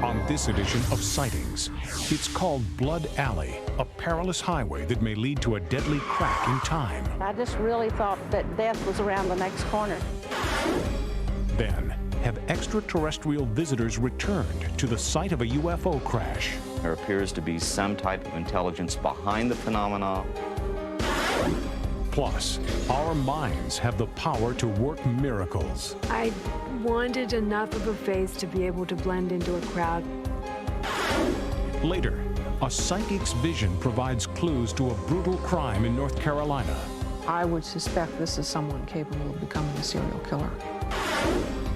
On this edition of Sightings, it's called Blood Alley, a perilous highway that may lead to a deadly crack in time. I just really thought that death was around the next corner. Then, have extraterrestrial visitors returned to the site of a UFO crash? There appears to be some type of intelligence behind the phenomena. Plus, our minds have the power to work miracles. I wanted enough of a face to be able to blend into a crowd. Later, a psychic's vision provides clues to a brutal crime in North Carolina. I would suspect this is someone capable of becoming a serial killer.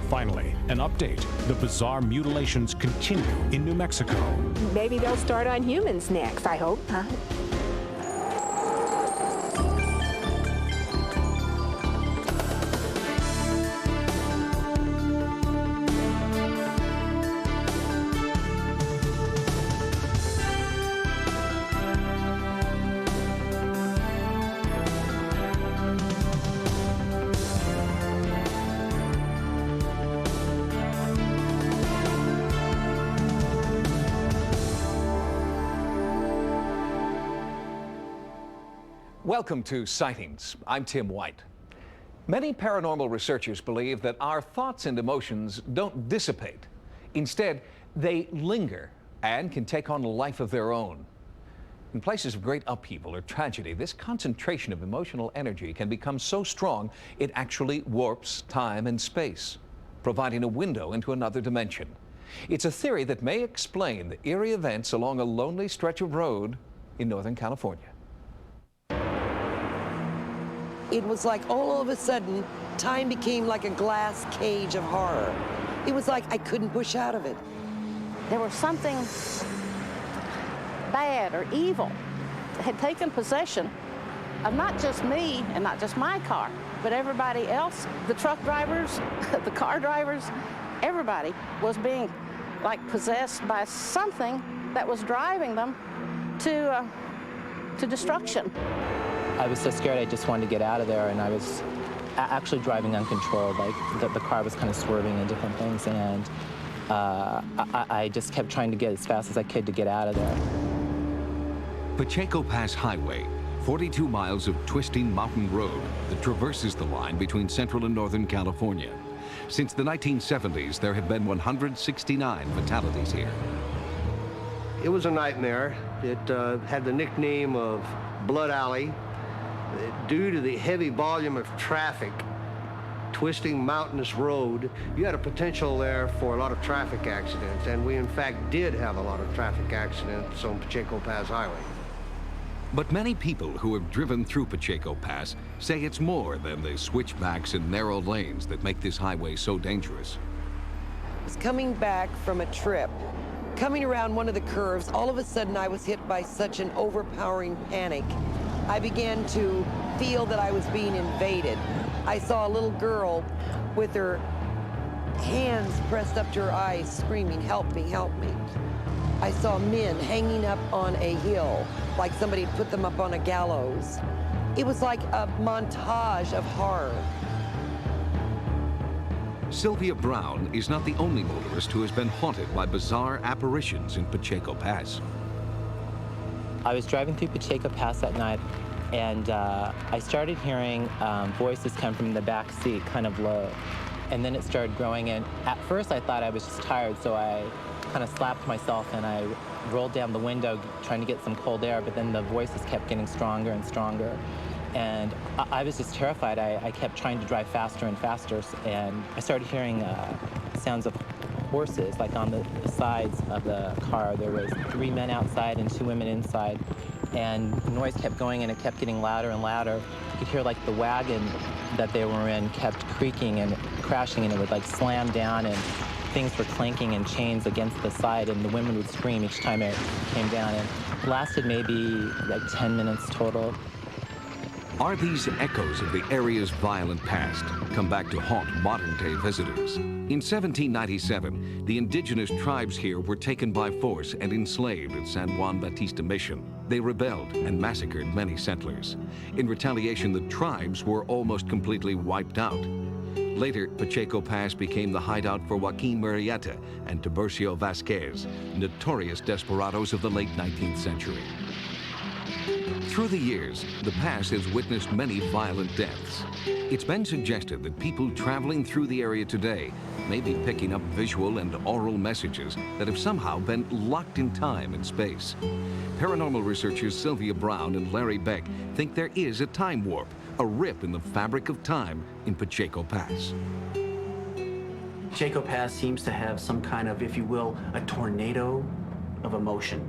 Finally, an update. The bizarre mutilations continue in New Mexico. Maybe they'll start on humans next, I hope. Huh? Welcome to Sightings. I'm Tim White. Many paranormal researchers believe that our thoughts and emotions don't dissipate. Instead, they linger and can take on a life of their own. In places of great upheaval or tragedy, this concentration of emotional energy can become so strong it actually warps time and space, providing a window into another dimension. It's a theory that may explain the eerie events along a lonely stretch of road in Northern California. It was like all of a sudden, time became like a glass cage of horror. It was like I couldn't push out of it. There was something bad or evil that had taken possession of not just me and not just my car, but everybody else, the truck drivers, the car drivers, everybody was being like possessed by something that was driving them to destruction. I was so scared I just wanted to get out of there, and I was actually driving uncontrolled. Like the car was kind of swerving into different things, and I just kept trying to get as fast as I could to get out of there. Pacheco Pass Highway, 42 miles of twisting mountain road that traverses the line between Central and Northern California. Since the 1970s, there have been 169 fatalities here. It was a nightmare. It had the nickname of Blood Alley. Due to the heavy volume of traffic, twisting mountainous road, you had a potential there for a lot of traffic accidents, and we in fact did have a lot of traffic accidents on Pacheco Pass Highway. But many people who have driven through Pacheco Pass say it's more than the switchbacks and narrow lanes that make this highway so dangerous. I was coming back from a trip. Coming around one of the curves, all of a sudden I was hit by such an overpowering panic. I began to feel that I was being invaded. I saw a little girl with her hands pressed up to her eyes, screaming, "Help me, help me." I saw men hanging up on a hill, like somebody had put them up on a gallows. It was like a montage of horror. Sylvia Brown is not the only motorist who has been haunted by bizarre apparitions in Pacheco Pass. I was driving through Pacheco Pass that night, and I started hearing voices come from the back seat, kind of low. And then it started growing, and at first I thought I was just tired, so I kind of slapped myself and I rolled down the window trying to get some cold air, but then the voices kept getting stronger and stronger. And I was just terrified. I kept trying to drive faster and faster, and I started hearing sounds of horses, like on the sides of the car. There was 3 men outside and 2 women inside, and the noise kept going, and it kept getting louder and louder. You could hear like the wagon that they were in kept creaking and crashing, and it would like slam down, and things were clanking and chains against the side, and the women would scream each time it came down. And it lasted maybe like 10 minutes total. Are these echoes of the area's violent past come back to haunt modern-day visitors? In 1797, the indigenous tribes here were taken by force and enslaved at San Juan Bautista Mission. They rebelled and massacred many settlers. In retaliation, the tribes were almost completely wiped out. Later, Pacheco Pass became the hideout for Joaquin Murrieta and Tiburcio Vasquez, notorious desperados of the late 19th century. Through the years, the pass has witnessed many violent deaths. It's been suggested that people traveling through the area today may be picking up visual and oral messages that have somehow been locked in time and space. Paranormal researchers Sylvia Brown and Larry Beck think there is a time warp, a rip in the fabric of time in Pacheco Pass. Pacheco Pass seems to have some kind of, if you will, a tornado of emotion.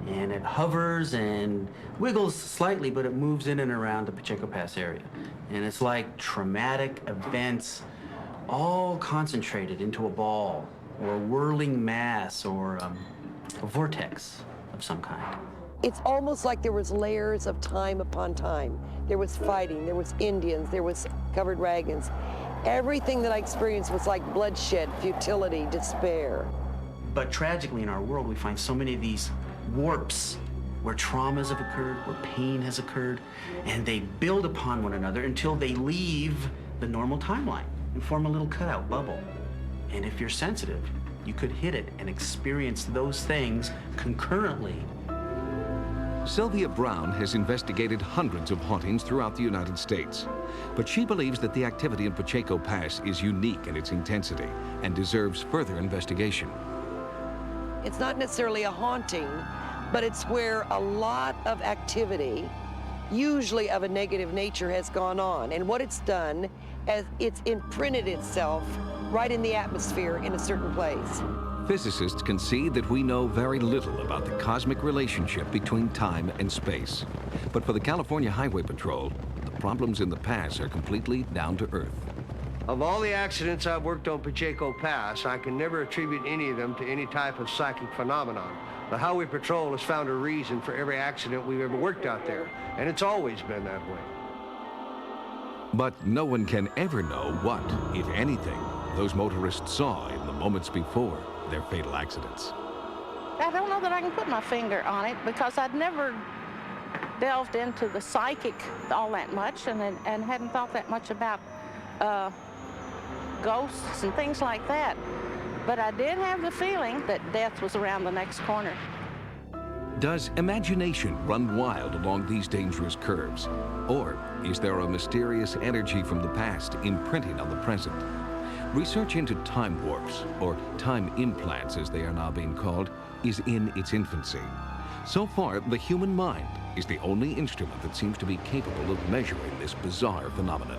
And it hovers and wiggles slightly, but it moves in and around the Pacheco Pass area. And it's like traumatic events all concentrated into a ball or a whirling mass or a vortex of some kind. It's almost like there was layers of time upon time. There was fighting, there was Indians, there was covered wagons. Everything that I experienced was like bloodshed, futility, despair. But tragically in our world, we find so many of these warps where traumas have occurred, where pain has occurred, and they build upon one another until they leave the normal timeline and form a little cutout bubble. And if you're sensitive, you could hit it and experience those things concurrently. Sylvia Brown has investigated hundreds of hauntings throughout the United States, but she believes that the activity in Pacheco Pass is unique in its intensity and deserves further investigation. It's not necessarily a haunting, but it's where a lot of activity, usually of a negative nature, has gone on. And what it's done is it's imprinted itself right in the atmosphere in a certain place. Physicists concede that we know very little about the cosmic relationship between time and space. But for the California Highway Patrol, the problems in the pass are completely down to earth. Of all the accidents I've worked on Pacheco Pass, I can never attribute any of them to any type of psychic phenomenon. The Highway Patrol has found a reason for every accident we've ever worked out there, and it's always been that way. But no one can ever know what, if anything, those motorists saw in the moments before their fatal accidents. I don't know that I can put my finger on it because I'd never delved into the psychic all that much and hadn't thought that much about ghosts and things like that. But I did have the feeling that death was around the next corner. Does imagination run wild along these dangerous curves? Or is there a mysterious energy from the past imprinting on the present? Research into time warps, or time implants as they are now being called, is in its infancy. So far, the human mind is the only instrument that seems to be capable of measuring this bizarre phenomenon.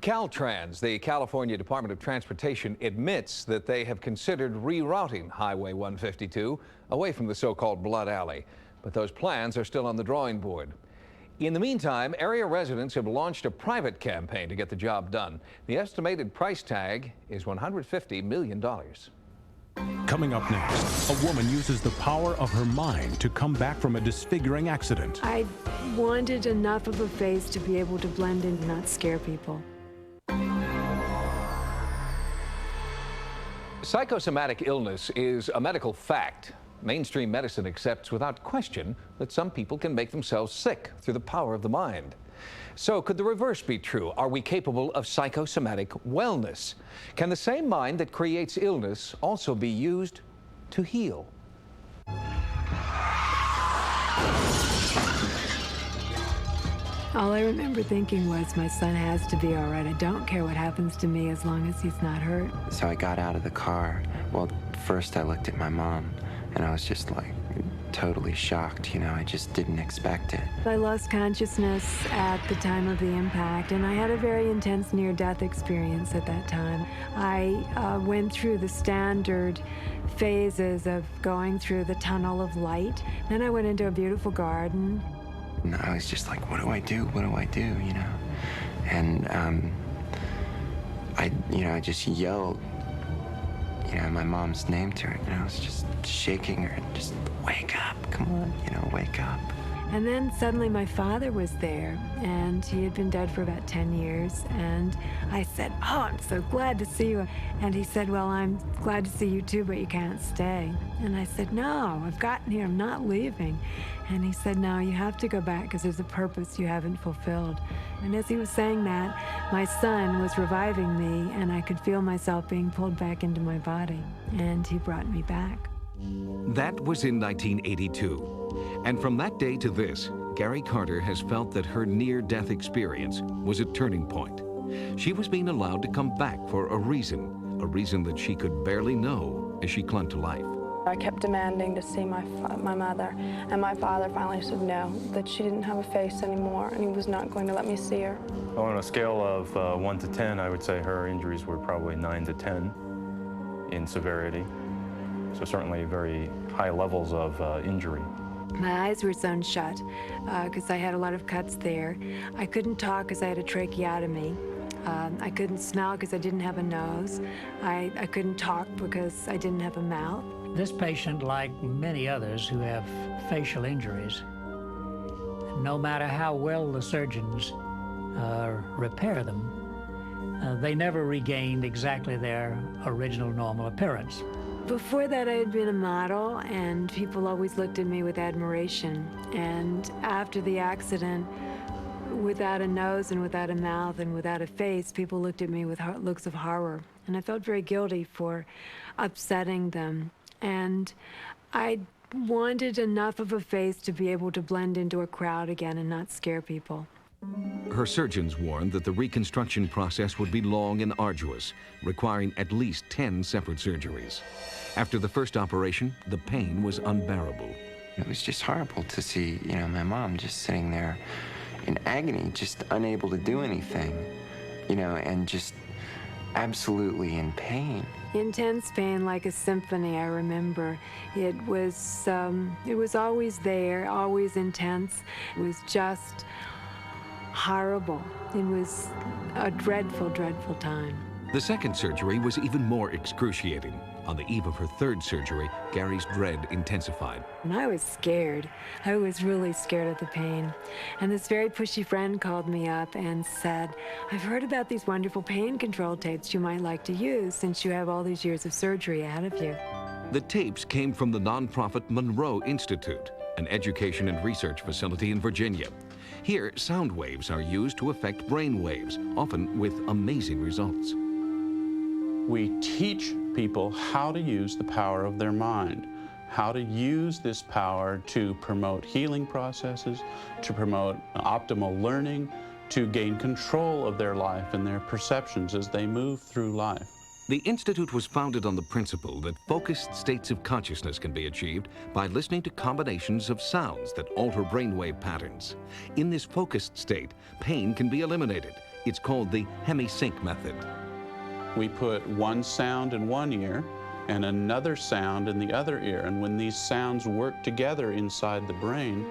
Caltrans, the California Department of Transportation, admits that they have considered rerouting Highway 152 away from the so-called Blood Alley, but those plans are still on the drawing board. In the meantime, area residents have launched a private campaign to get the job done. The estimated price tag is $150 million. Coming up next, a woman uses the power of her mind to come back from a disfiguring accident. I wanted enough of a face to be able to blend in and not scare people. Psychosomatic illness is a medical fact. Mainstream medicine accepts without question that some people can make themselves sick through the power of the mind. So could the reverse be true? Are we capable of psychosomatic wellness? Can the same mind that creates illness also be used to heal? All I remember thinking was, my son has to be all right. I don't care what happens to me as long as he's not hurt. So I got out of the car. Well, first I looked at my mom, and I was just like totally shocked, you know, I just didn't expect it. I lost consciousness at the time of the impact, and I had a very intense near-death experience at that time. I went through the standard phases of going through the tunnel of light. Then I went into a beautiful garden. And I was just like, what do I do? What do I do, you know? And I just yelled, you know, my mom's name to her, and I was just shaking her and just, wake up, come on, you know, wake up. And then suddenly my father was there, and he had been dead for about 10 years. And I said, "Oh, I'm so glad to see you." And he said, "Well, I'm glad to see you too, but you can't stay." And I said, "No, I've gotten here, I'm not leaving." And he said, "No, you have to go back because there's a purpose you haven't fulfilled." And as he was saying that, my son was reviving me, and I could feel myself being pulled back into my body. And he brought me back. That was in 1982. And from that day to this, Gary Carter has felt that her near-death experience was a turning point. She was being allowed to come back for a reason that she could barely know as she clung to life. I kept demanding to see my mother, and my father finally said no, that she didn't have a face anymore, and he was not going to let me see her. Well, on a scale of 1 to 10, I would say her injuries were probably 9 to 10 in severity. So certainly very high levels of injury. My eyes were sewn shut because I had a lot of cuts there. I couldn't talk because I had a tracheotomy. I couldn't smell because I didn't have a nose. I couldn't talk because I didn't have a mouth. This patient, like many others who have facial injuries, no matter how well the surgeons repair them, they never regained exactly their original normal appearance. Before that, I had been a model, and people always looked at me with admiration. And after the accident, without a nose and without a mouth and without a face, people looked at me with looks of horror. And I felt very guilty for upsetting them. And I wanted enough of a face to be able to blend into a crowd again and not scare people. Her surgeons warned that the reconstruction process would be long and arduous, requiring at least 10 separate surgeries. After the first operation, the pain was unbearable. It was just horrible to see, my mom just sitting there in agony, just unable to do anything, and just absolutely in pain. Intense pain, like a symphony, I remember. It was always there, always intense. It was just horrible. It was a dreadful, dreadful time. The second surgery was even more excruciating. On the eve of her third surgery, Gary's dread intensified. And I was scared. I was really scared of the pain. And this very pushy friend called me up and said, "I've heard about these wonderful pain control tapes you might like to use since you have all these years of surgery ahead of you." The tapes came from the nonprofit Monroe Institute, an education and research facility in Virginia. Here, sound waves are used to affect brain waves, often with amazing results. We teach people how to use the power of their mind, how to use this power to promote healing processes, to promote optimal learning, to gain control of their life and their perceptions as they move through life. The Institute was founded on the principle that focused states of consciousness can be achieved by listening to combinations of sounds that alter brainwave patterns. In this focused state, pain can be eliminated. It's called the hemisync method. We put one sound in one ear and another sound in the other ear, and when these sounds work together inside the brain,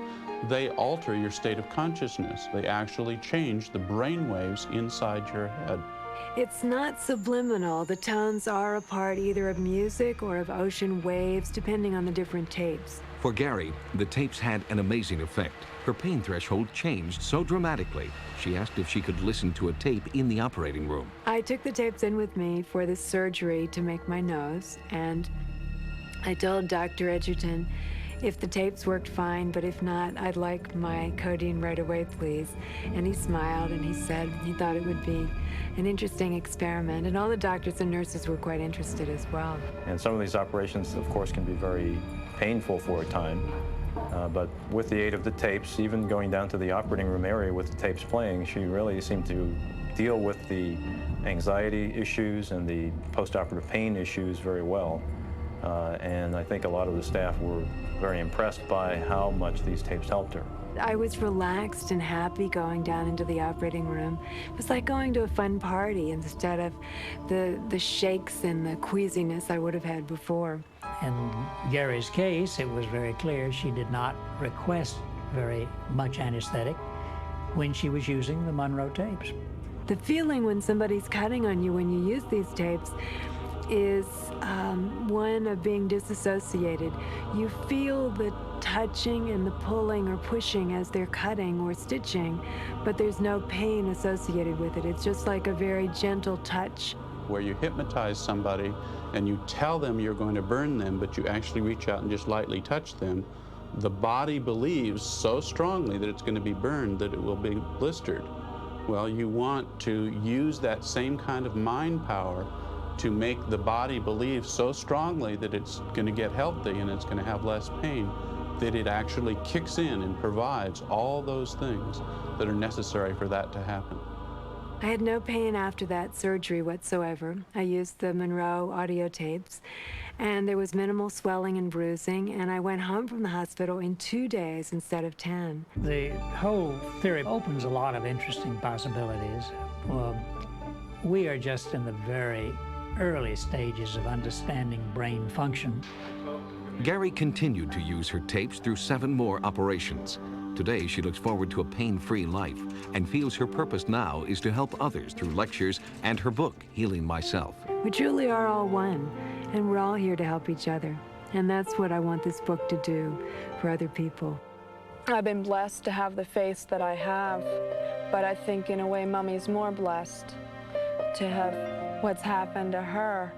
they alter your state of consciousness. They actually change the brain waves inside your head. It's not subliminal. The tones are a part either of music or of ocean waves, depending on the different tapes. For Gary, the tapes had an amazing effect. Her pain threshold changed so dramatically, she asked if she could listen to a tape in the operating room. I took the tapes in with me for this surgery to make my nose, and I told Dr. Edgerton, if the tapes worked fine, but if not, I'd like my codeine right away, please. And he smiled and he said he thought it would be an interesting experiment. And all the doctors and nurses were quite interested as well. And some of these operations, of course, can be very painful for a time. But with the aid of the tapes, even going down to the operating room area with the tapes playing, she really seemed to deal with the anxiety issues and the post-operative pain issues very well. And I think a lot of the staff were very impressed by how much these tapes helped her. I was relaxed and happy going down into the operating room. It was like going to a fun party instead of the shakes and the queasiness I would have had before. In Gary's case, it was very clear she did not request very much anesthetic when she was using the Monroe tapes. The feeling when somebody's cutting on you when you use these tapes is one of being disassociated. You feel the touching and the pulling or pushing as they're cutting or stitching, but there's no pain associated with it. It's just like a very gentle touch. Where you hypnotize somebody and you tell them you're going to burn them, but you actually reach out and just lightly touch them, the body believes so strongly that it's going to be burned that it will be blistered. Well, you want to use that same kind of mind power to make the body believe so strongly that it's going to get healthy and it's going to have less pain, that it actually kicks in and provides all those things that are necessary for that to happen. I had no pain after that surgery whatsoever. I used the Monroe audio tapes, and there was minimal swelling and bruising, and I went home from the hospital in 2 days instead of 10. The whole theory opens a lot of interesting possibilities. We are just in the very early stages of understanding brain function. Gary continued to use her tapes through 7 more operations. Today, she looks forward to a pain-free life and feels her purpose now is to help others through lectures and her book, Healing Myself. We truly are all one, and we're all here to help each other. And that's what I want this book to do for other people. I've been blessed to have the face that I have, but I think in a way Mommy's more blessed to have what's happened to her,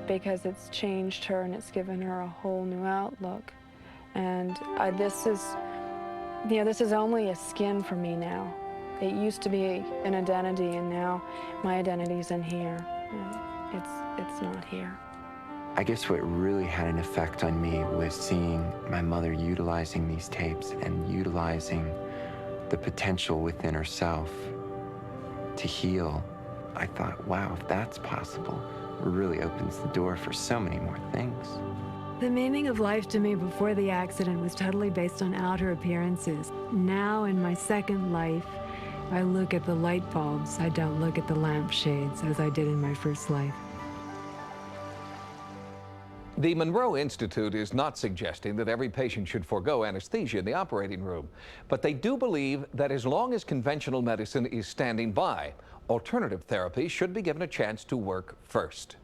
because it's changed her and it's given her a whole new outlook. And this is only a skin for me now. It used to be an identity, and now my identity's in here. It's not here. I guess what really had an effect on me was seeing my mother utilizing these tapes and utilizing the potential within herself to heal. I thought, wow, if that's possible, it really opens the door for so many more things. The meaning of life to me before the accident was totally based on outer appearances. Now, in my second life, I look at the light bulbs. I don't look at the lampshades as I did in my first life. The Monroe Institute is not suggesting that every patient should forego anesthesia in the operating room, but they do believe that as long as conventional medicine is standing by, alternative therapy should be given a chance to work first.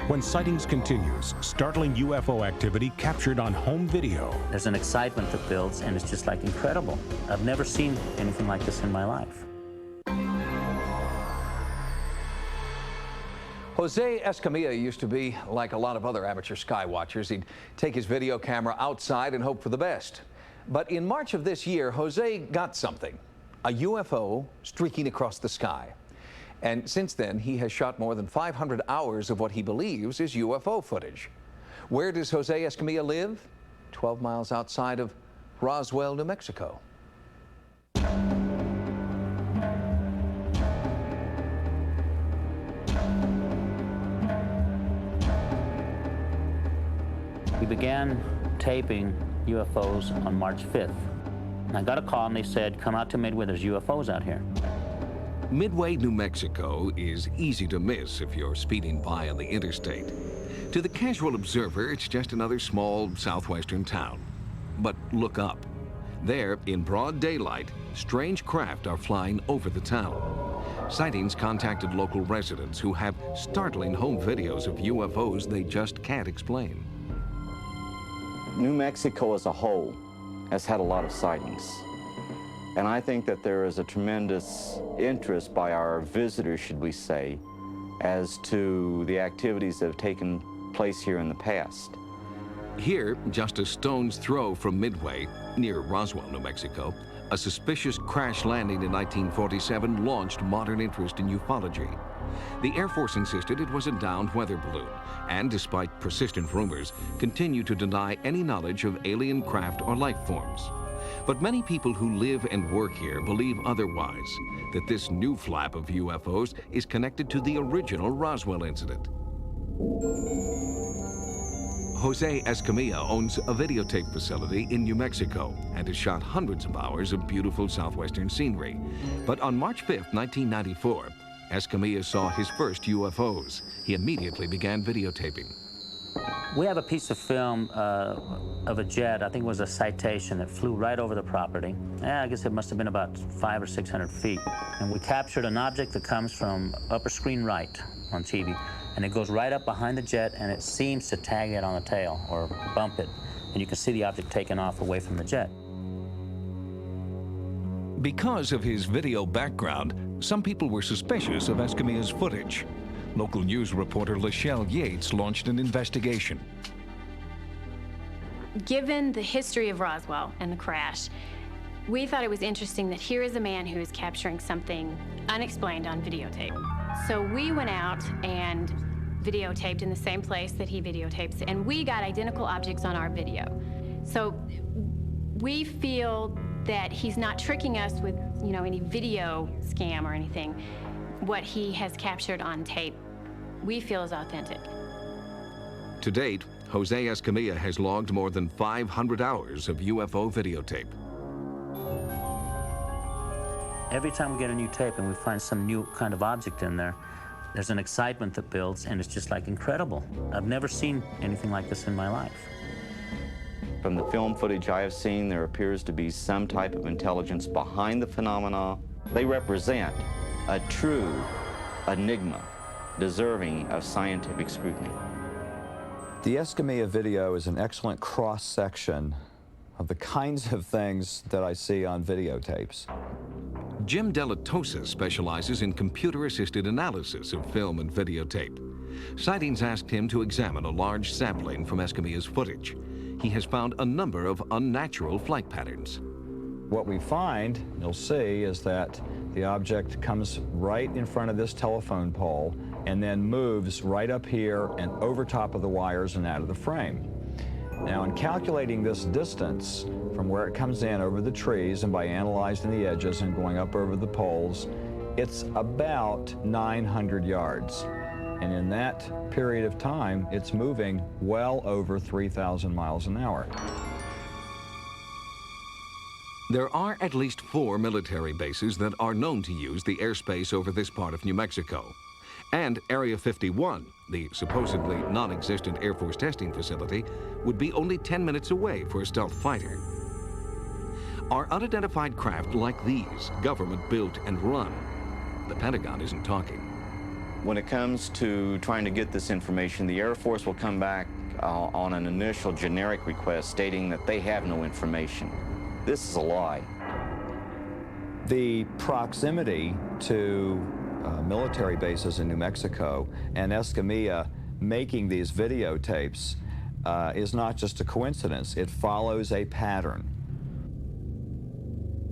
When Sightings continues, startling UFO activity captured on home video. There's an excitement that builds, and it's just like incredible. I've never seen anything like this in my life. Jose Escamilla used to be like a lot of other amateur sky watchers. He'd take his video camera outside and hope for the best. But in March of this year, Jose got something, a UFO streaking across the sky. And since then, he has shot more than 500 hours of what he believes is UFO footage. Where does Jose Escamilla live? 12 miles outside of Roswell, New Mexico. We began taping UFOs on March 5th. And I got a call and they said, come out to Midway, there's UFOs out here. Midway, New Mexico is easy to miss if you're speeding by on the interstate. To the casual observer, it's just another small southwestern town. But look up. There, in broad daylight, strange craft are flying over the town. Sightings contacted local residents who have startling home videos of UFOs they just can't explain. New Mexico as a whole has had a lot of sightings. And I think that there is a tremendous interest by our visitors, should we say, as to the activities that have taken place here in the past. Here, just a stone's throw from Midway, near Roswell, New Mexico, a suspicious crash landing in 1947 launched modern interest in ufology. The Air Force insisted it was a downed weather balloon, and despite persistent rumors, continued to deny any knowledge of alien craft or life forms. But many people who live and work here believe otherwise, that this new flap of UFOs is connected to the original Roswell incident. Jose Escamilla owns a videotape facility in New Mexico and has shot hundreds of hours of beautiful southwestern scenery. But on March 5th, 1994, Escamilla saw his first UFOs. He immediately began videotaping. We have a piece of film of a jet, I think it was a Citation, that flew right over the property. I guess it must have been about 500 or 600 feet. And we captured an object that comes from upper screen right on TV, and it goes right up behind the jet, and it seems to tag it on the tail or bump it. and you can see the object taken off away from the jet. Because of his video background, some people were suspicious of Escamilla's footage. Local news reporter Lachelle Yates launched an investigation. Given the history of Roswell and the crash, we thought it was interesting that here is a man who is capturing something unexplained on videotape. So we went out and videotaped in the same place that he videotapes, and we got identical objects on our video. So we feel that he's not tricking us with, you know, any video scam or anything. What he has captured on tape, we feel is authentic. To date, Jose Escamilla has logged more than 500 hours of UFO videotape. Every time we get a new tape and we find some new kind of object in there, there's an excitement that builds, and it's just like incredible. I've never seen anything like this in my life. From the film footage I have seen, there appears to be some type of intelligence behind the phenomena. They represent a true enigma deserving of scientific scrutiny. The Escamilla video is an excellent cross-section of the kinds of things that I see on videotapes. Jim Delatosa specializes in computer-assisted analysis of film and videotape. Sightings asked him to examine a large sampling from Escamilla's footage. He has found a number of unnatural flight patterns. What we find, you'll see, is that the object comes right in front of this telephone pole and then moves right up here and over top of the wires and out of the frame. Now, in calculating this distance from where it comes in over the trees and by analyzing the edges and going up over the poles, it's about 900 yards. And in that period of time, it's moving well over 3,000 miles an hour. There are at least 4 military bases that are known to use the airspace over this part of New Mexico. And Area 51, the supposedly non-existent Air Force testing facility, would be only 10 minutes away for a stealth fighter. Are unidentified craft like these government-built and run? The Pentagon isn't talking. When it comes to trying to get this information, the Air Force will come back on an initial generic request stating that they have no information. This is a lie. The proximity to military bases in New Mexico and Escamilla making these videotapes is not just a coincidence. It follows a pattern.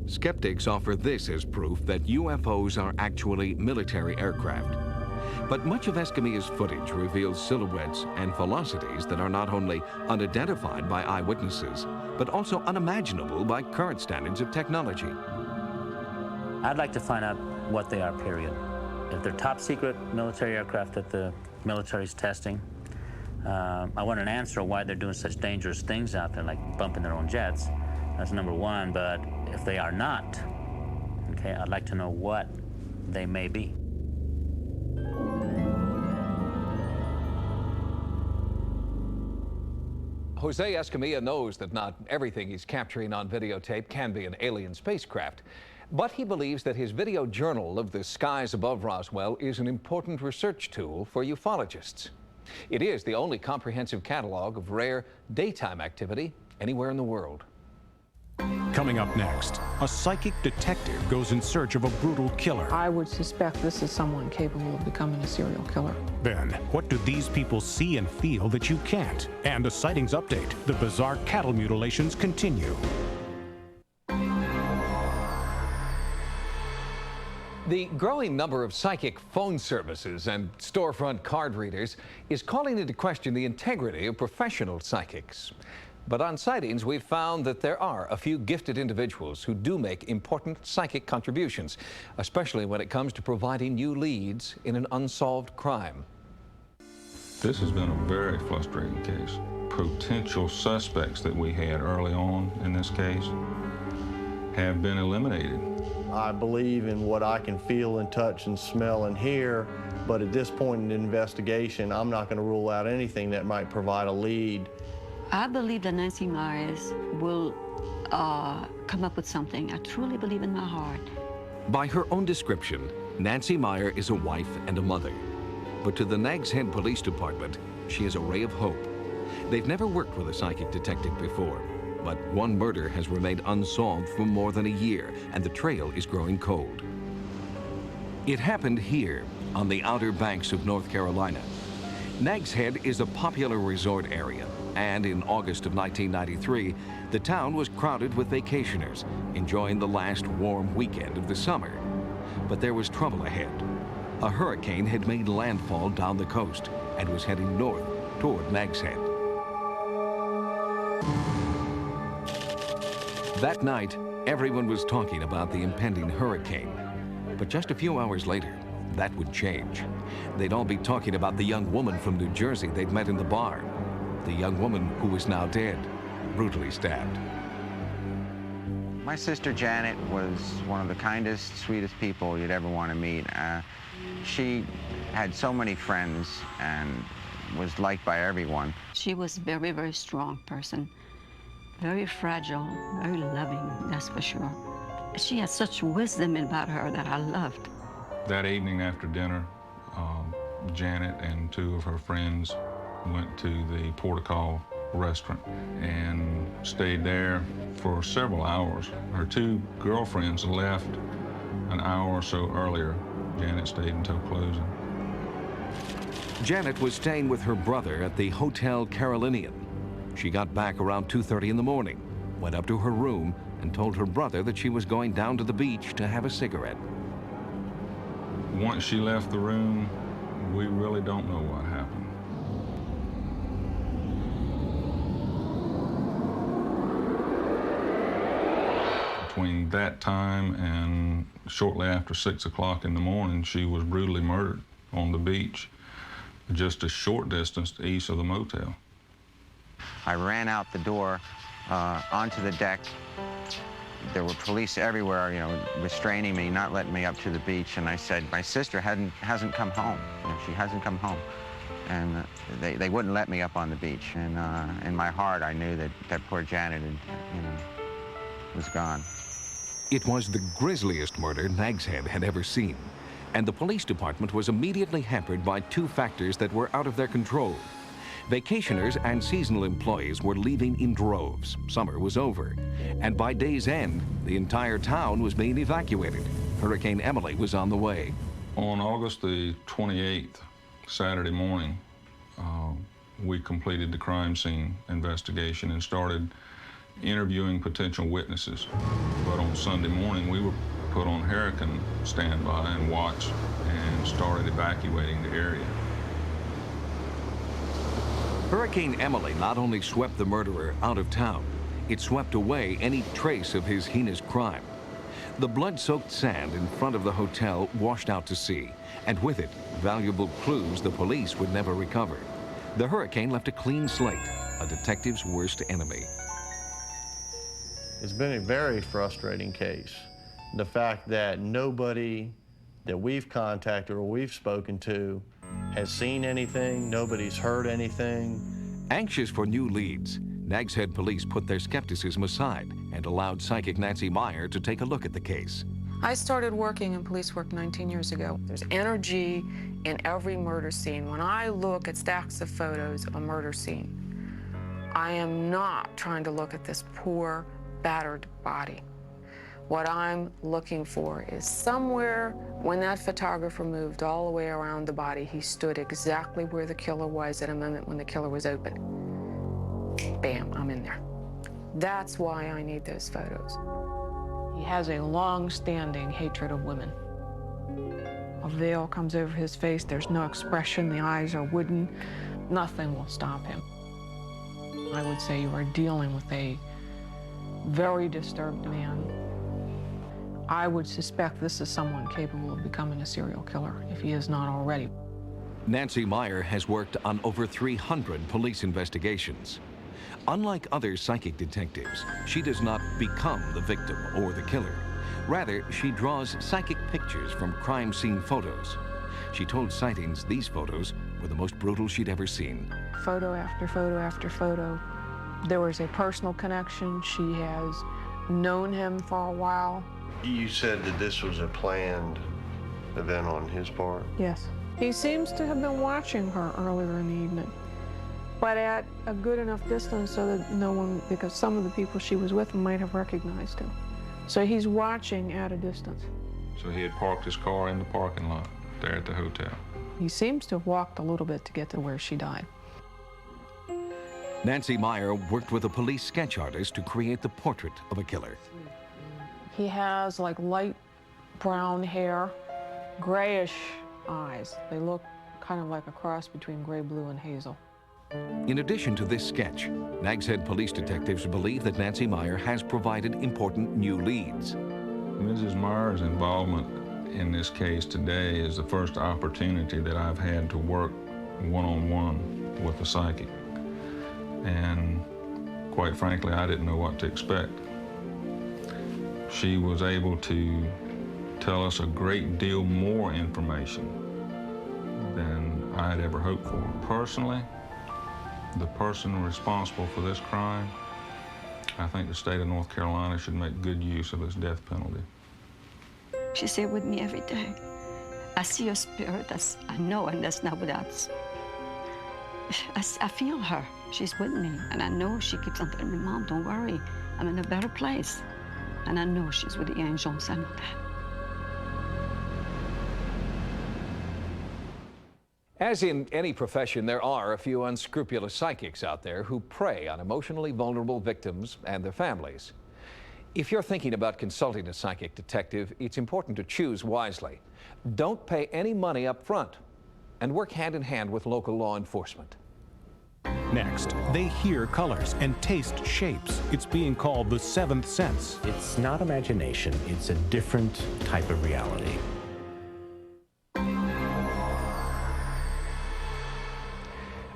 Skeptics offer this as proof that UFOs are actually military aircraft. But much of Escamilla's footage reveals silhouettes and velocities that are not only unidentified by eyewitnesses, but also unimaginable by current standards of technology. I'd like to find out what they are, period. If they're top secret military aircraft that the military's testing, I want an answer on why they're doing such dangerous things out there, like bumping their own jets. That's number one. But if they are not, okay, I'd like to know what they may be. Jose Escamilla knows that not everything he's capturing on videotape can be an alien spacecraft. But he believes that his video journal of the skies above Roswell is an important research tool for ufologists. It is the only comprehensive catalog of rare daytime activity anywhere in the world. Coming up next, a psychic detective goes in search of a brutal killer. I would suspect this is someone capable of becoming a serial killer. Then, what do these people see and feel that you can't? And a sightings update. The bizarre cattle mutilations continue. The growing number of psychic phone services and storefront card readers is calling into question the integrity of professional psychics. But on Sightings, we've found that there are a few gifted individuals who do make important psychic contributions, especially when it comes to providing new leads in an unsolved crime. This has been a very frustrating case. Potential suspects that we had early on in this case have been eliminated. I believe in what I can feel and touch and smell and hear, but at this point in the investigation, I'm not going to rule out anything that might provide a lead. I believe that Nancy Myers will come up with something. I truly believe in my heart. By her own description, Nancy Meyer is a wife and a mother. But to the Nags Head Police Department, she is a ray of hope. They've never worked with a psychic detective before, but one murder has remained unsolved for more than a year, and the trail is growing cold. It happened here, on the Outer Banks of North Carolina. Nags Head is a popular resort area, and in August of 1993, the town was crowded with vacationers, enjoying the last warm weekend of the summer. But there was trouble ahead. A hurricane had made landfall down the coast and was heading north toward Nags Head. That night, everyone was talking about the impending hurricane. But just a few hours later, that would change. They'd all be talking about the young woman from New Jersey they'd met in the bar. The young woman who was now dead, brutally stabbed. My sister Janet was one of the kindest, sweetest people you'd ever want to meet. She had so many friends and was liked by everyone. She was a very, very strong person. Very fragile, very loving, that's for sure. She had such wisdom about her that I loved. That evening after dinner, Janet and two of her friends went to the Portico restaurant and stayed there for several hours. Her two girlfriends left an hour or so earlier. Janet stayed until closing. Janet was staying with her brother at the Hotel Carolinian. She got back around 2:30 in the morning, went up to her room, and told her brother that she was going down to the beach to have a cigarette. Once she left the room, we really don't know what happened. Between that time and shortly after 6 o'clock in the morning, she was brutally murdered on the beach, just a short distance east of the motel. I ran out the door onto the deck. There were police everywhere, you know, restraining me, not letting me up to the beach. And I said, my sister hasn't come home. You know, she hasn't come home. And they wouldn't let me up on the beach. And in my heart, I knew that poor Janet had, you know, was gone. It was the grisliest murder Nags Head had ever seen. And the police department was immediately hampered by two factors that were out of their control. Vacationers and seasonal employees were leaving in droves. Summer was over. And by day's end, the entire town was being evacuated. Hurricane Emily was on the way. On August the 28th, Saturday morning, we completed the crime scene investigation and started interviewing potential witnesses. But on Sunday morning, we were put on hurricane standby and watch and started evacuating the area. Hurricane Emily not only swept the murderer out of town, it swept away any trace of his heinous crime. The blood-soaked sand in front of the hotel washed out to sea, and with it, valuable clues the police would never recover. The hurricane left a clean slate, a detective's worst enemy. It's been a very frustrating case. The fact that nobody that we've contacted or we've spoken to has seen anything, nobody's heard anything. Anxious for new leads, Nags Head police put their skepticism aside and allowed psychic Nancy Meyer to take a look at the case. I started working in police work 19 years ago. There's energy in every murder scene. When I look at stacks of photos of a murder scene, I am not trying to look at this poor, battered body. What I'm looking for is somewhere when that photographer moved all the way around the body, he stood exactly where the killer was at a moment when the killer was open. Bam, I'm in there. That's why I need those photos. He has a long-standing hatred of women. A veil comes over his face, there's no expression, the eyes are wooden. Nothing will stop him. I would say you are dealing with a very disturbed man. I would suspect this is someone capable of becoming a serial killer, if he is not already. Nancy Meyer has worked on over 300 police investigations. Unlike other psychic detectives, she does not become the victim or the killer. Rather, she draws psychic pictures from crime scene photos. She told Sightings these photos were the most brutal she'd ever seen. Photo after photo after photo. There was a personal connection. She has known him for a while. You said that this was a planned event on his part? Yes. He seems to have been watching her earlier in the evening. but at a good enough distance so that no one, because some of the people she was with might have recognized him. So he's watching at a distance. So he had parked his car in the parking lot there at the hotel. He seems to have walked a little bit to get to where she died. Nancy Meyer worked with a police sketch artist to create the portrait of a killer. He has like light brown hair, grayish eyes. They look kind of like a cross between gray, blue, and hazel. In addition to this sketch, Nags Head police detectives believe that Nancy Meyer has provided important new leads. Mrs. Meyer's involvement in this case today is the first opportunity that I've had to work one-on-one with a psychic. And quite frankly, I didn't know what to expect. She was able to tell us a great deal more information than I had ever hoped for. Personally, the person responsible for this crime, I think the state of North Carolina should make good use of this death penalty. She's here with me every day. I see her spirit, I know, and that's not without. I feel her. She's with me, and I know she keeps on telling me, Mom, don't worry. I'm in a better place. And I know she's with the angels. I know that. As in any profession, there are a few unscrupulous psychics out there who prey on emotionally vulnerable victims and their families. If you're thinking about consulting a psychic detective, it's important to choose wisely. Don't pay any money up front, and work hand in hand with local law enforcement. Next, they hear colors and taste shapes. It's being called the seventh sense. It's not imagination, it's a different type of reality.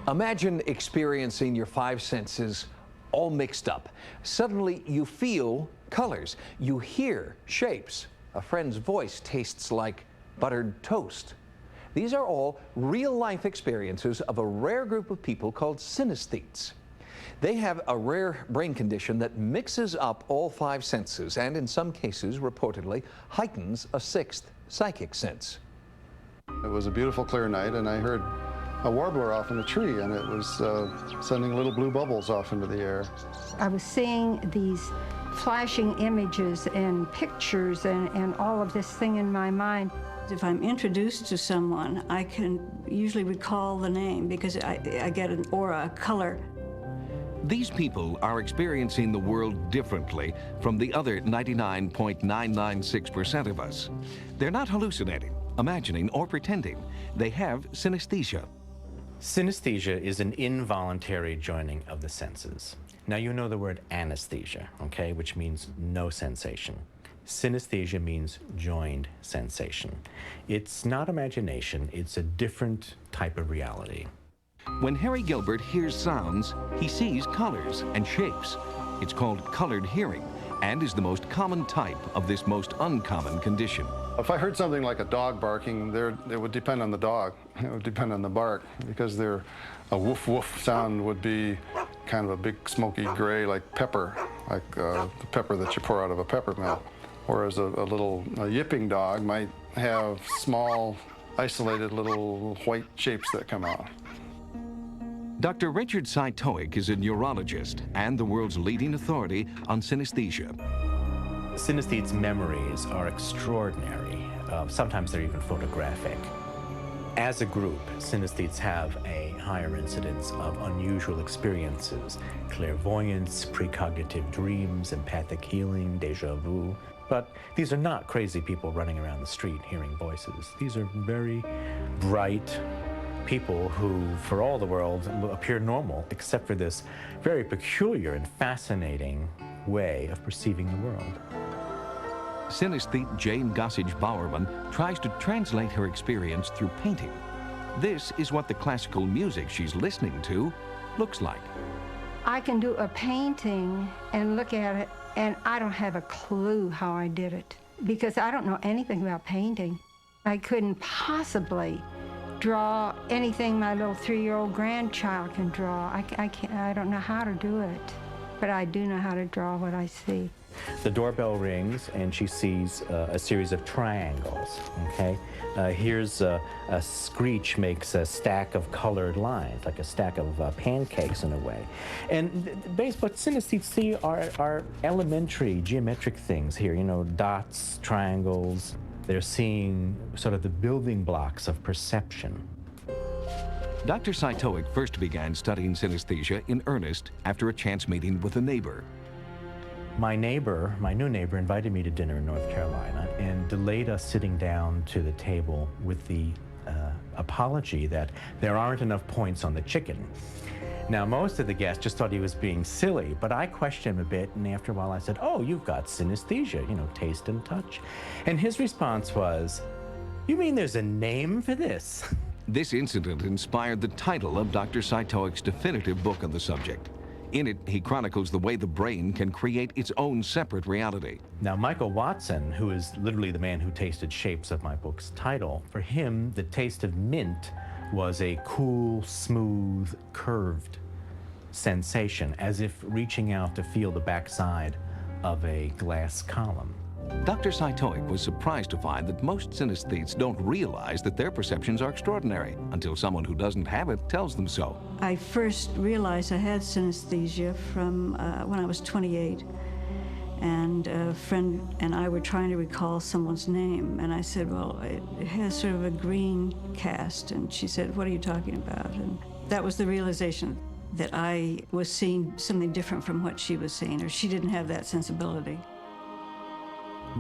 Imagine experiencing your five senses all mixed up. Suddenly you feel colors, you hear shapes. A friend's voice tastes like buttered toast. These are all real-life experiences of a rare group of people called synesthetes. They have a rare brain condition that mixes up all five senses and in some cases, reportedly, heightens a sixth psychic sense. It was a beautiful, clear night, and I heard a warbler off in a tree, and it was sending little blue bubbles off into the air. I was seeing these flashing images and pictures and all of this thing in my mind. If I'm introduced to someone, I can usually recall the name because I get an aura, a color. These people are experiencing the world differently from the other 99.996% of us. They're not hallucinating, imagining, or pretending. They have synesthesia. Synesthesia is an involuntary joining of the senses. Now you know the word anesthesia, okay, which means no sensation. Synesthesia means joined sensation. It's not imagination, it's a different type of reality. When Harry Gilbert hears sounds, he sees colors and shapes. It's called colored hearing and is the most common type of this most uncommon condition. If I heard something like a dog barking, it would depend on the dog. It would depend on the bark, because a woof woof sound would be kind of a big smoky gray like pepper, like the pepper that you pour out of a pepper mill. Whereas a yipping dog might have small, isolated little white shapes that come out. Dr. Richard Sytoik is a neurologist and the world's leading authority on synesthesia. Synesthetes' memories are extraordinary. Sometimes they're even photographic. As a group, synesthetes have a higher incidence of unusual experiences: clairvoyance, precognitive dreams, empathic healing, deja vu. But these are not crazy people running around the street hearing voices. These are very bright people who, for all the world, appear normal, except for this very peculiar and fascinating way of perceiving the world. Synesthete Jane Gossage-Bowerman tries to translate her experience through painting. This is what the classical music she's listening to looks like. I can do a painting and look at it, and I don't have a clue how I did it because I don't know anything about painting. I couldn't possibly draw anything my little 3-year-old grandchild can draw. I don't know how to do it, but I do know how to draw what I see. The doorbell rings, and she sees a series of triangles, okay? Here's a screech makes a stack of colored lines, like a stack of pancakes in a way. And what synesthetes see are elementary geometric things here, you know, dots, triangles. They're seeing sort of the building blocks of perception. Dr. Sytowic first began studying synesthesia in earnest after a chance meeting with a neighbor. My new neighbor, invited me to dinner in North Carolina and delayed us sitting down to the table with the apology that there aren't enough points on the chicken. Now, most of the guests just thought he was being silly, but I questioned him a bit, and after a while I said, "Oh, you've got synesthesia, you know, taste and touch." And his response was, "You mean there's a name for this?" This incident inspired the title of Dr. Sytowic's definitive book on the subject. In it, he chronicles the way the brain can create its own separate reality. Now, Michael Watson, who is literally the man who tasted shapes of my book's title, for him, the taste of mint was a cool, smooth, curved sensation, as if reaching out to feel the backside of a glass column. Dr. Sytowic was surprised to find that most synesthetes don't realize that their perceptions are extraordinary until someone who doesn't have it tells them so. I first realized I had synesthesia from when I was 28. And a friend and I were trying to recall someone's name. And I said, well, it has sort of a green cast. And she said, what are you talking about? And that was the realization that I was seeing something different from what she was seeing, or she didn't have that sensibility.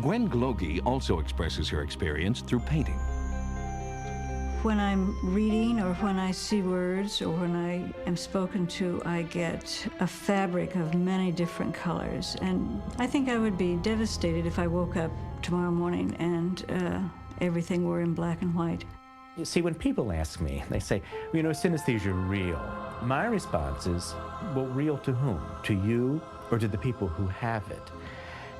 Gwen Glogie also expresses her experience through painting. When I'm reading or when I see words or when I am spoken to, I get a fabric of many different colors. And I think I would be devastated if I woke up tomorrow morning and everything were in black and white. You see, when people ask me, they say, you know, synesthesia real? My response is, well, real to whom? To you or to the people who have it?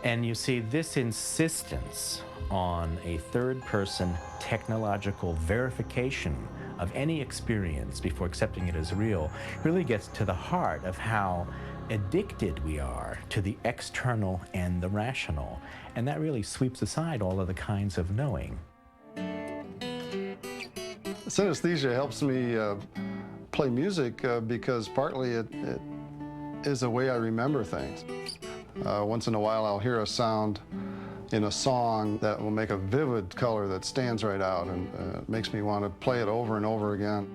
And you see, this insistence on a third-person technological verification of any experience before accepting it as real really gets to the heart of how addicted we are to the external and the rational. And that really sweeps aside all of the kinds of knowing. Synesthesia helps me play music because partly it is a way I remember things. Once in a while I'll hear a sound in a song that will make a vivid color that stands right out and makes me want to play it over and over again.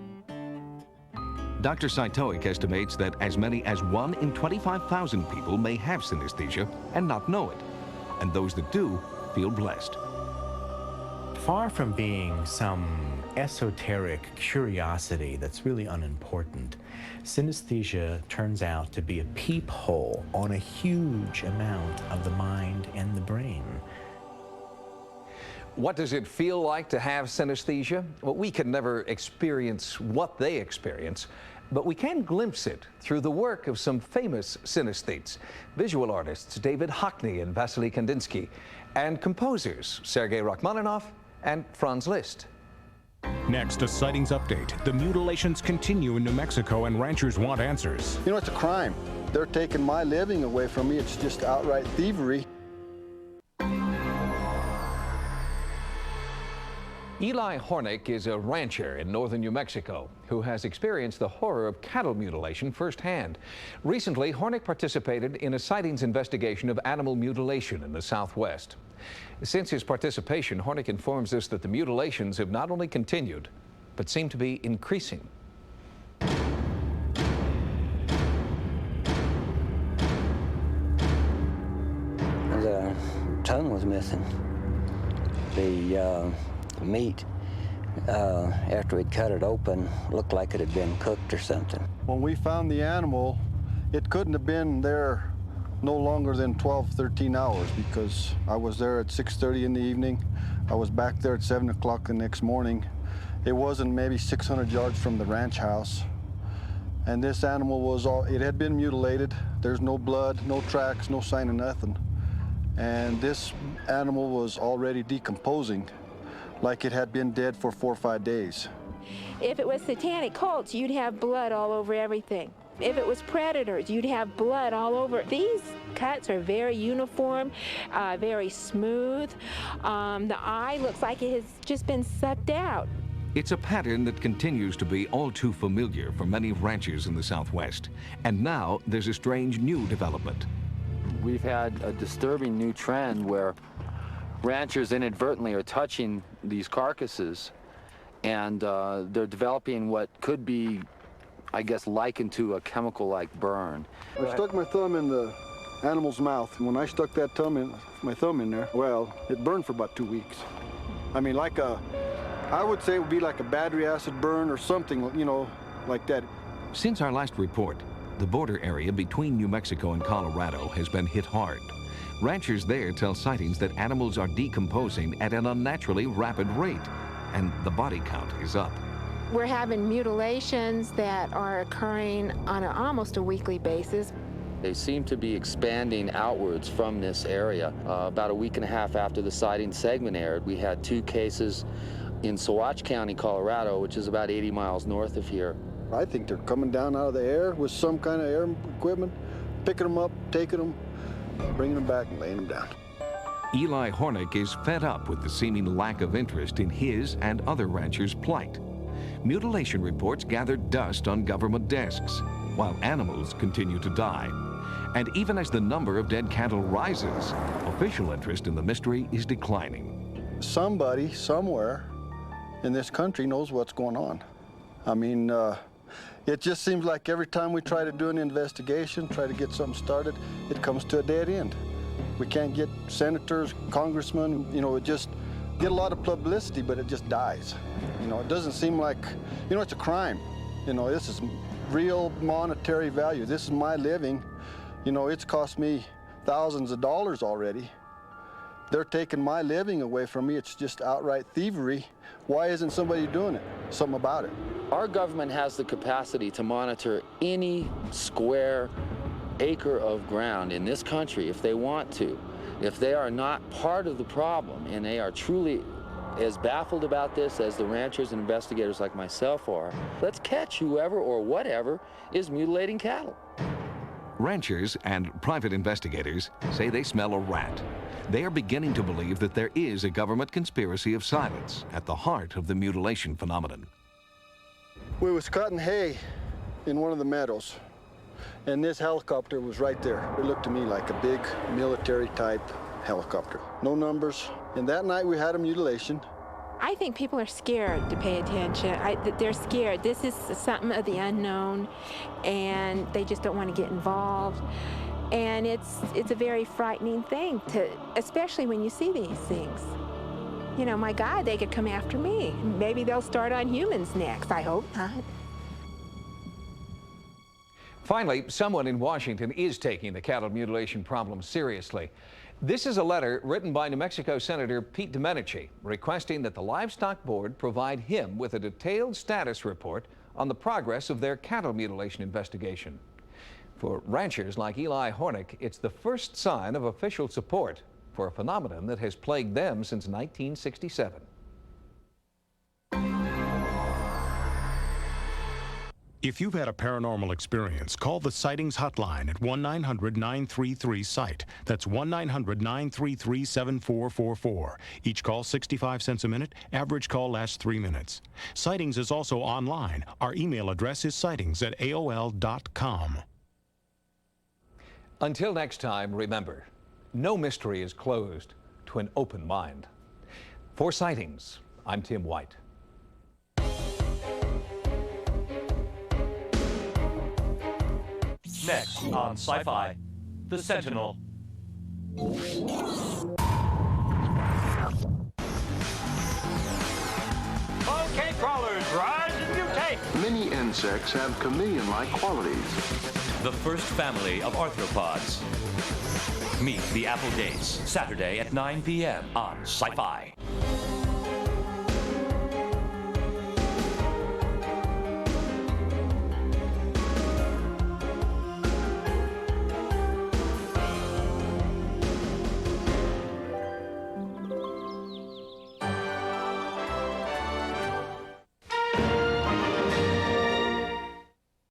Dr. Sytowic estimates that as many as 1 in 25,000 people may have synesthesia and not know it, and those that do feel blessed. Far from being some esoteric curiosity that's really unimportant, synesthesia turns out to be a peephole on a huge amount of the mind and the brain. What does it feel like to have synesthesia? Well, we can never experience what they experience, but we can glimpse it through the work of some famous synesthetes, visual artists David Hockney and Vasily Kandinsky, and composers Sergei Rachmaninoff and Franz Liszt. Next, a sightings update. The mutilations continue in New Mexico and ranchers want answers. You know, it's a crime. They're taking my living away from me. It's just outright thievery. Eli Hornick is a rancher in northern New Mexico who has experienced the horror of cattle mutilation firsthand. Recently, Hornick participated in a sightings investigation of animal mutilation in the Southwest. Since his participation, Hornick informs us that the mutilations have not only continued, but seem to be increasing. The tongue was missing. The meat, after we'd cut it open, looked like it had been cooked or something. When we found the animal, it couldn't have been there no longer than 12, 13 hours because I was there at 6:30 in the evening. I was back there at 7 o'clock the next morning. It wasn't maybe 600 yards from the ranch house. And this animal was it had been mutilated. There's no blood, no tracks, no sign of nothing. And this animal was already decomposing, like it had been dead for 4 or 5 days. If it was satanic cults, you'd have blood all over everything. If it was predators, you'd have blood all over. These cuts are very uniform, very smooth. The eye looks like it has just been sucked out. It's a pattern that continues to be all too familiar for many ranchers in the Southwest. And now there's a strange new development. We've had a disturbing new trend where ranchers inadvertently are touching these carcasses, and they're developing what could be, I guess, likened to a chemical-like burn. I stuck my thumb in the animal's mouth, and when I stuck that my thumb in there, well, it burned for about 2 weeks. I mean, I would say it would be like a battery acid burn or something, you know, like that. Since our last report, the border area between New Mexico and Colorado has been hit hard. Ranchers there tell Sightings that animals are decomposing at an unnaturally rapid rate, and the body count is up. We're having mutilations that are occurring on almost a weekly basis. They seem to be expanding outwards from this area. About a week and a half after the sighting segment aired, we had 2 cases in Saguache County, Colorado, which is about 80 miles north of here. I think they're coming down out of the air with some kind of air equipment, picking them up, taking them, bringing them back and laying them down. Eli Hornick is fed up with the seeming lack of interest in his and other ranchers' plight. Mutilation reports gather dust on government desks, while animals continue to die. And even as the number of dead cattle rises, official interest in the mystery is declining. Somebody, somewhere in this country knows what's going on. I mean, it just seems like every time we try to do an investigation, try to get something started, it comes to a dead end. We can't get senators, congressmen, you know, it just get a lot of publicity, but it just dies. You know, it doesn't seem like, you know, it's a crime. You know, this is real monetary value. This is my living. You know, it's cost me thousands of dollars already. They're taking my living away from me. It's just outright thievery. Why isn't somebody doing it? Something about it. Our government has the capacity to monitor any square acre of ground in this country if they want to. If they are not part of the problem and they are truly as baffled about this as the ranchers and investigators like myself are, let's catch whoever or whatever is mutilating cattle. Ranchers and private investigators say they smell a rat. They are beginning to believe that there is a government conspiracy of silence at the heart of the mutilation phenomenon. We was cutting hay in one of the meadows, and this helicopter was right there. It looked to me like a big military-type helicopter. No numbers. And that night we had a mutilation. I think people are scared to pay attention. They're scared. This is something of the unknown, and they just don't want to get involved. And it's a very frightening thing, especially when you see these things. You know, my God, they could come after me. Maybe they'll start on humans next. I hope not. Finally, someone in Washington is taking the cattle mutilation problem seriously. This is a letter written by New Mexico Senator Pete Domenici requesting that the Livestock Board provide him with a detailed status report on the progress of their cattle mutilation investigation. For ranchers like Eli Hornick, it's the first sign of official support for a phenomenon that has plagued them since 1967. If you've had a paranormal experience, call the Sightings hotline at 1-900-933-SIGHT. That's 1-900-933-7444. Each call 65 cents a minute. Average call lasts 3 minutes. Sightings is also online. Our email address is sightings@aol.com. Until next time, remember, no mystery is closed to an open mind. For Sightings, I'm Tim White. Next on Sci-Fi, The Sentinel. Okay, crawlers, rise and mutate! Many insects have chameleon-like qualities. The first family of arthropods. Meet the Applegates, Saturday at 9 p.m. on Sci-Fi.